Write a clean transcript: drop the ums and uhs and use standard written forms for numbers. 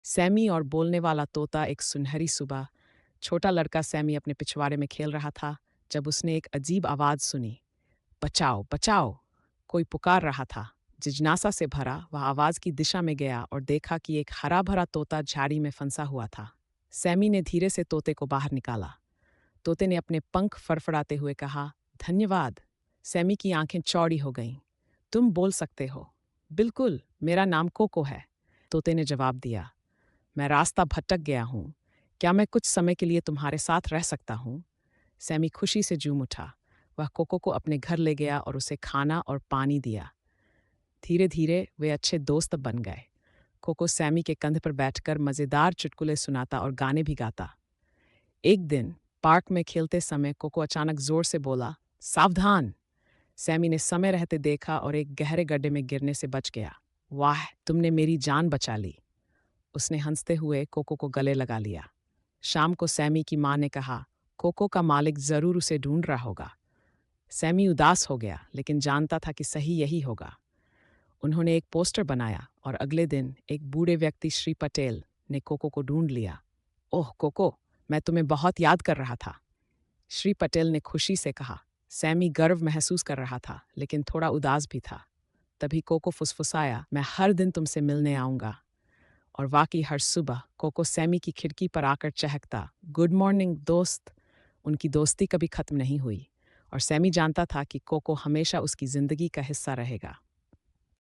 Sami और बोलने वाला तोता। एक सुनहरी सुबह छोटा लड़का सैमी अपने पिछवाड़े में खेल रहा था जब उसने एक अजीब आवाज़ सुनी। बचाओ बचाओ, कोई पुकार रहा था। जिज्ञासा से भरा वह आवाज़ की दिशा में गया और देखा कि एक हरा भरा तोता झाड़ी में फंसा हुआ था। सैमी ने धीरे से तोते को बाहर निकाला। तोते ने अपने पंख फड़फड़ाते हुए कहा, धन्यवाद। सैमी की आंखें चौड़ी हो गईं। तुम बोल सकते हो? बिल्कुल, मेरा नाम कोको है, तोते ने जवाब दिया। मैं रास्ता भटक गया हूँ। क्या मैं कुछ समय के लिए तुम्हारे साथ रह सकता हूँ? सैमी खुशी से झूम उठा। वह कोको को अपने घर ले गया और उसे खाना और पानी दिया। धीरे धीरे वे अच्छे दोस्त बन गए। कोको सैमी के कंध पर बैठकर मज़ेदार चुटकुले सुनाता और गाने भी गाता। एक दिन पार्क में खेलते समय कोको अचानक जोर से बोला, सावधान! सैमी ने समय रहते देखा और एक गहरे गड्ढे में गिरने से बच गया। वाह, तुमने मेरी जान बचा ली! उसने हंसते हुए कोको को गले लगा लिया। शाम को सैमी की माँ ने कहा, कोको का मालिक जरूर उसे ढूंढ रहा होगा। सैमी उदास हो गया, लेकिन जानता था कि सही यही होगा। उन्होंने एक पोस्टर बनाया और अगले दिन एक बूढ़े व्यक्ति श्री पटेल ने कोको को ढूंढ लिया। ओह कोको, मैं तुम्हें बहुत याद कर रहा था, श्री पटेल ने खुशी से कहा। सैमी गर्व महसूस कर रहा था, लेकिन थोड़ा उदास भी था। तभी कोको फुसफुसाया, मैं हर दिन तुमसे मिलने आऊंगा। और वाकई हर सुबह कोको सैमी की खिड़की पर आकर चहकता, गुड मॉर्निंग दोस्त। उनकी दोस्ती कभी खत्म नहीं हुई और सैमी जानता था कि कोको हमेशा उसकी जिंदगी का हिस्सा रहेगा।